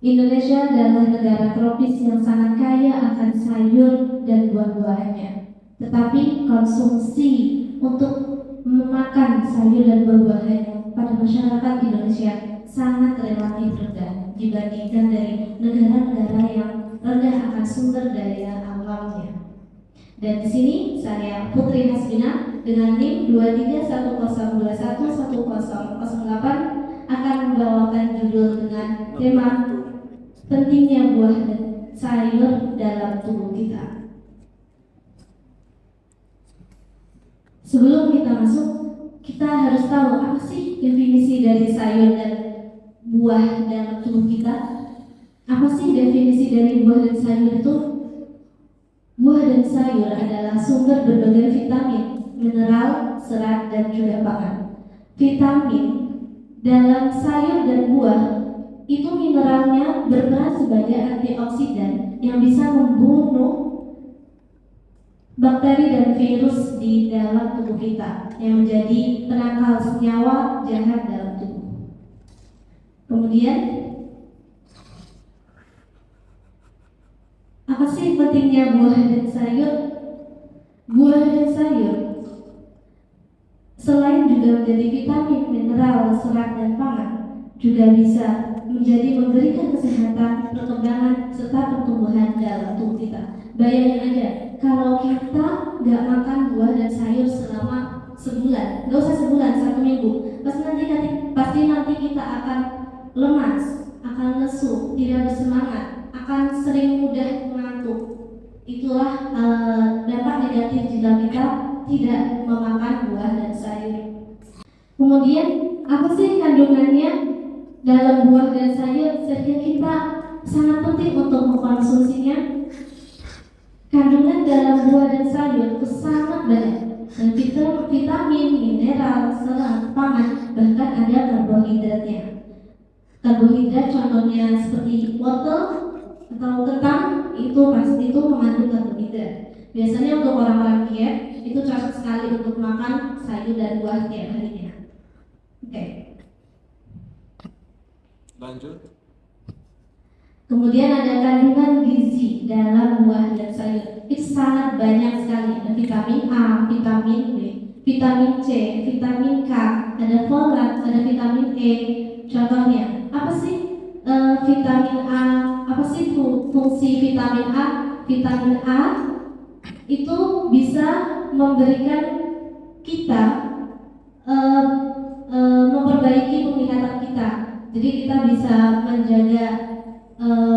Indonesia adalah negara tropis yang sangat kaya akan sayur dan buah-buahannya. Tetapi konsumsi untuk memakan sayur dan buah-buahannya pada masyarakat Indonesia sangat relatif rendah dibandingkan dari negara-negara yang rendah akan sumber daya alamnya. Dan di sini saya Putri Hasbina dengan NIM 231021108 akan membawakan judul dengan tema pentingnya buah dan sayur dalam tubuh kita. Sebelum kita masuk, kita harus tahu apa sih definisi dari sayur dan buah dalam tubuh kita. Apa sih definisi dari buah dan sayur itu? Buah dan sayur adalah sumber berbagai vitamin, mineral, serat, dan juga pangan. Vitamin dalam sayur dan buah itu mineralnya berperan sebagai antioksidan yang bisa membunuh bakteri dan virus di dalam tubuh kita yang menjadi penangkal senyawa jahat dalam tubuh. Kemudian, apa sih pentingnya buah dan sayur? Buah dan sayur selain juga menjadi vitamin, mineral, serat, dan pangan, juga bisa menjadi memberikan kesehatan, perkembangan, serta pertumbuhan dalam tubuh kita. Bayangin aja, kalau kita nggak makan buah dan sayur selama sebulan, nggak usah sebulan, 1 minggu, pasti nanti kita akan lemas, akan lesu, tidak bersemangat, akan sering mudah mengantuk. Itulah dampak negatif jika kita tidak memakan buah dan sayur. Kemudian, apa sih kandungannya dalam buah dan sayur sehingga kita sangat penting untuk mengkonsumsinya? Kandungan dalam buah dan sayur itu sangat banyak, dan vitamin, mineral, serat, pangan, bahkan ada karbohidratnya. Karbohidrat contohnya seperti wortel atau kentang itu pasti itu mengandung karbohidrat. Biasanya untuk orang-orang diet itu cocok sekali untuk makan sayur dan buah tiap harinya. Oke. Lanjut. Kemudian ada kandungan gizi dalam buah dan sayur. Itu sangat banyak sekali. Ada vitamin A, vitamin B, vitamin C, vitamin K, ada folat, ada vitamin E. Contohnya, apa sih vitamin A? Apa sih fungsi vitamin A? Vitamin A itu bisa memberikan kita memperbaiki penglihatan kita. Jadi kita bisa menjaga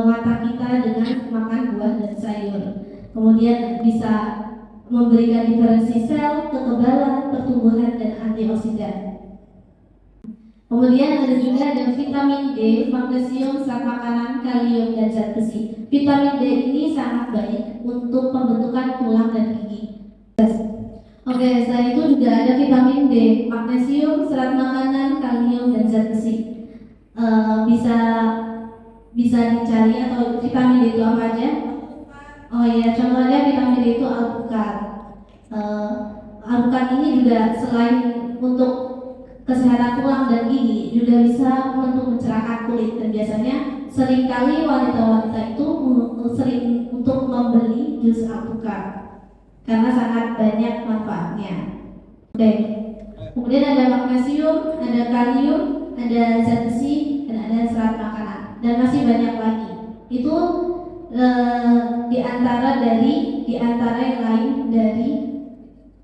mata kita dengan makan buah dan sayur. Kemudian bisa memberikan diferensi sel, kekebalan, pertumbuhan, dan antioksidan. Kemudian ada vitamin D, magnesium, zat makanan, kalium, dan zat besi. Vitamin D ini sangat baik untuk pembentukan tulang dan gigi. Oke, selain itu juga ada vitamin D, magnesium, serat makanan, kalium, dan zat besi. Bisa dicari atau vitamin D itu apa aja? Oh iya, contohnya vitamin D itu alpukat. Alpukat ini juga selain untuk kesehatan tulang dan gigi juga bisa untuk mencerahkan kulit, dan biasanya seringkali wanita-wanita itu sering untuk membeli jus alpukat karena sangat banyak manfaatnya. Oke. Kemudian ada magnesium, ada kalium, ada zat besi, dan ada serat makanan, dan masih banyak lagi. Itu di antara yang lain dari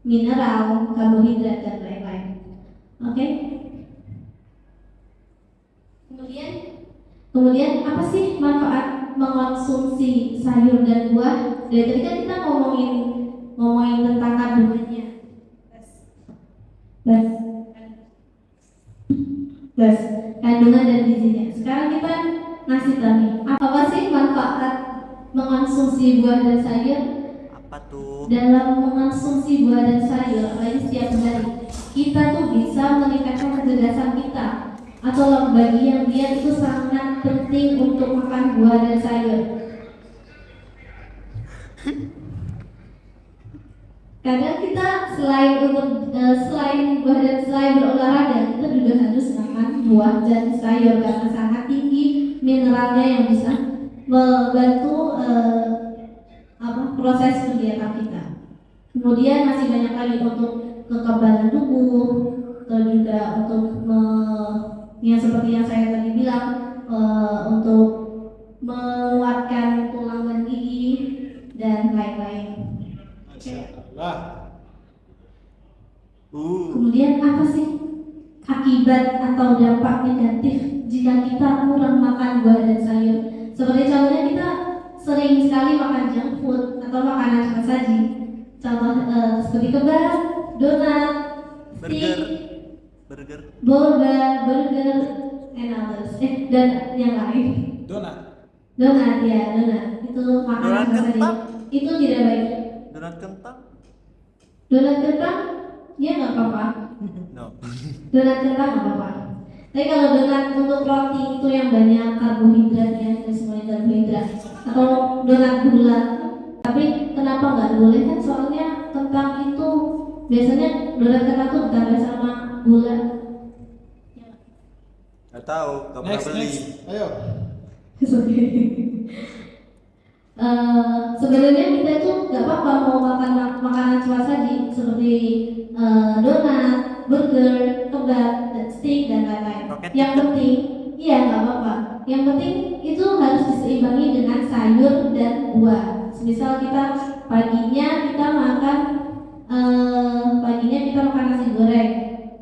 mineral, karbohidrat, dan lain-lain. Oke. Kemudian apa sih manfaat mengonsumsi sayur dan buah? Dari tadi kan kita ngomongin tentang kandungannya. Kandungan dan gizinya. Sekarang kita ngasih tahu apa sih manfaat mengonsumsi buah dan sayur? Apa tuh? Dalam mengonsumsi buah dan sayur, apalagi setiap hari, kita tuh bisa meningkatkan kecerdasan kita. Atau bagi yang dia itu sangat penting untuk makan buah dan sayur. Kadang kita selain buah dan selain berolahraga, kita juga harus makan buah dan sayur karena sangat tinggi mineralnya yang bisa membantu proses kegiatan kita. Kemudian masih banyak lagi untuk kekebalan tubuh, atau juga untuk yang seperti yang saya tadi bilang, untuk menguatkan tulang dan gigi dan lain-lain. Masya Allah. Kemudian apa sih akibat atau dampak negatif jika kita kurang makan buah dan sayur? Seperti contohnya kita sering sekali makan junk food atau makanan cepat saji. Contoh seperti kebab, donat, Burger. burger, and others. Dan yang lain. Donat. Donat itu makanan Donat cepat saji. kentang. Itu tidak baik. Donat kentang? Donat kentang, ya nggak apa-apa. No. Donat kentang nggak apa-apa. Tapi kalau donat untuk roti itu yang banyak karbohidratnya, semuanya karbohidrat, atau donat gula. Tapi kenapa nggak boleh kan? Soalnya kentang itu biasanya donat kentang itu ditambah sama gula. Gak tahu, gak pernah Next. beli. Ayo. Sebenarnya kita itu nggak apa-apa mau makan makanan cepat saji seperti donat, burger, kebab, steak dan lain-lain. Roket Yang chicken. penting, iya nggak apa-apa. Yang penting itu harus diseimbangi dengan sayur dan buah. Misal kita paginya kita makan nasi goreng,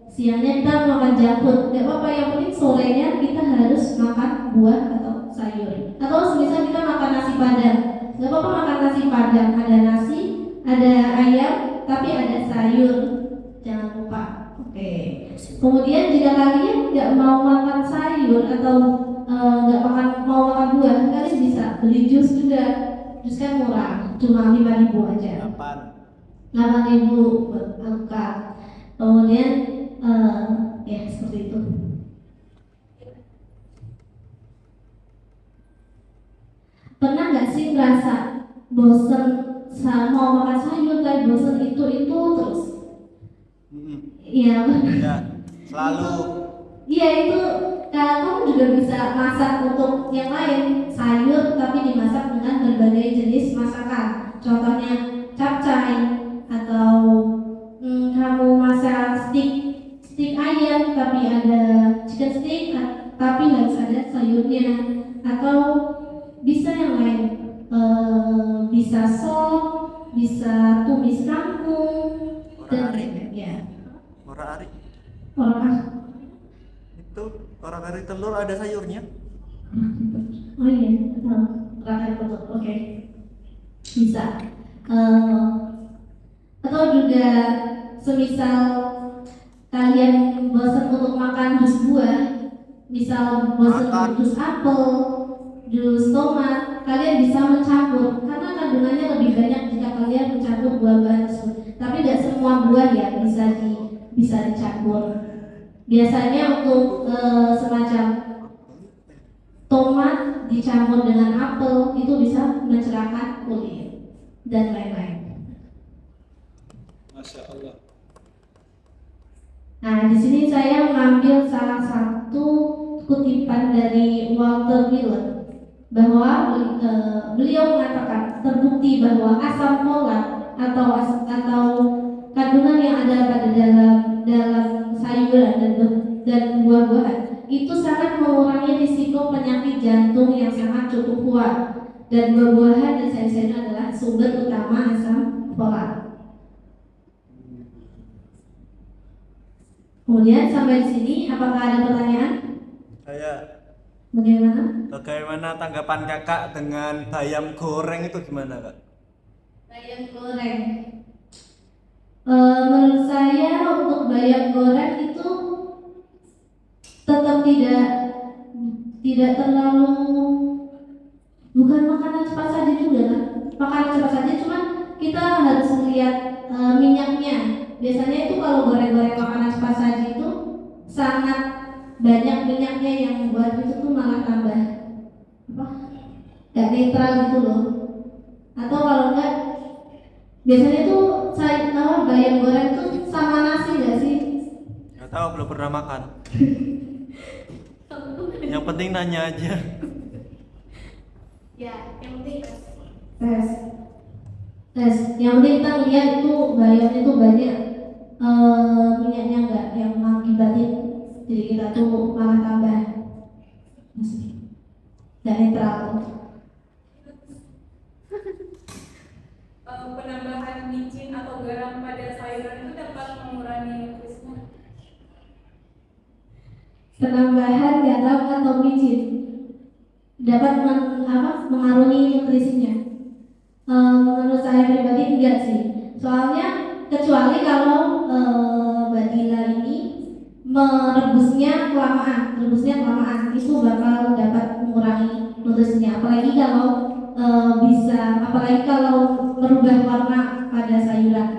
siangnya kita makan junk food. Nggak apa-apa. Yang penting sorenya kita harus makan buah atau sayur. Atau misal kita makan nasi padang, nggak apa-apa makan nasi padang, ada nasi, ada ayam, tapi ada sayur, jangan lupa. Oke. Kemudian jika kalian nggak mau makan sayur atau mau makan buah, kalian bisa beli jus juga. Jus kan murah, cuma 5.000 aja. 8.000 buat alpukat. Kemudian ya seperti itu. Pernah nggak sih merasa bosen mau makan sayur tapi bosen itu terus? Iya. Ya, selalu. Iya itu. Kamu juga bisa masak untuk yang lain, sayur tapi dimasak dengan berbagai jenis masakan. Contohnya capcay, atau kamu masak steak ayam tapi ada chicken steak tapi harus ada sayurnya, atau bisa yang lain, bisa sop, bisa tumis kangkung dan ya. Orang Itu orang kari telur ada sayurnya. oh iya, rakyat betul, oke. Bisa. Atau juga semisal kalian bosan untuk makan jus buah, misal bosan Makan. jus apel, jus tomat, kalian bisa mencampur karena kandungannya lebih banyak jika kalian mencampur buah-buahan tersebut. Tapi tidak semua buah ya bisa dicampur. Biasanya untuk semacam tomat dicampur dengan apel itu bisa mencerahkan kulit dan lain-lain. Masya Allah. Nah, di sini saya mengambil salah satu kutipan dari Walter Miller bahwa beliau mengatakan terbukti bahwa asam folat atau kandungan yang ada pada dalam sayuran dan buah-buahan itu sangat mengurangi risiko penyakit jantung yang sangat cukup kuat, dan buah-buahan dan sayur-sayuran adalah sumber utama asam folat. Kemudian sampai di sini apakah ada pertanyaan? Bagaimana tanggapan kakak dengan bayam goreng itu gimana kak? Bayam goreng. Menurut saya untuk bayam goreng itu tetap tidak terlalu, bukan makanan cepat saji juga kan? Makanan cepat saji, cuma kita harus melihat minyaknya. Biasanya itu kalau goreng-goreng makanan cepat saji itu sangat banyak minyaknya yang membuat itu tuh malah tambah gak netral gitu loh. Atau kalau enggak, biasanya tuh bayam goreng tuh sama nasi gak sih? Gak tahu, belum pernah makan. Yang penting nanya aja. Ya, yang penting tes. Tes. Tes. Yang penting kita lihat itu bayamnya itu banyak minyaknya enggak yang mengakibatin jadi kita tuh malah tambah dan netral. Penambahan micin atau garam pada sayuran itu dapat mengurangi nutrisinya. Penambahan garam atau micin dapat mengaruhi nutrisinya. Menurut saya pribadi enggak sih. Soalnya kecuali kalau Mbak Dila ini merebusnya kelamaan itu bakal dapat mengurangi nutrisinya. Apalagi kalau merubah warna pada sayuran.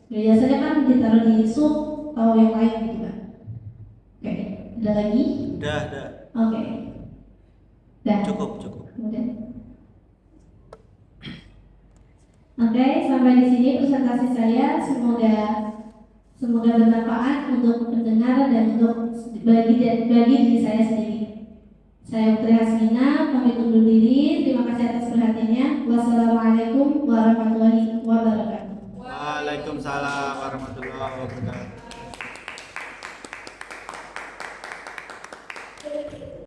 Biasanya kan ditaruh di sup atau yang lain gitu kan. Oke, ada lagi? Dah. Oke. Dah. Cukup. Udah. Oke, sampai di sini presentasi saya. Semoga bermanfaat untuk pendengar dan untuk bagi diri saya sendiri. Saya Putri Hasmina, pamit undur diri. Terima kasih atas perhatiannya. Wassalamualaikum warahmatullahi wabarakatuh.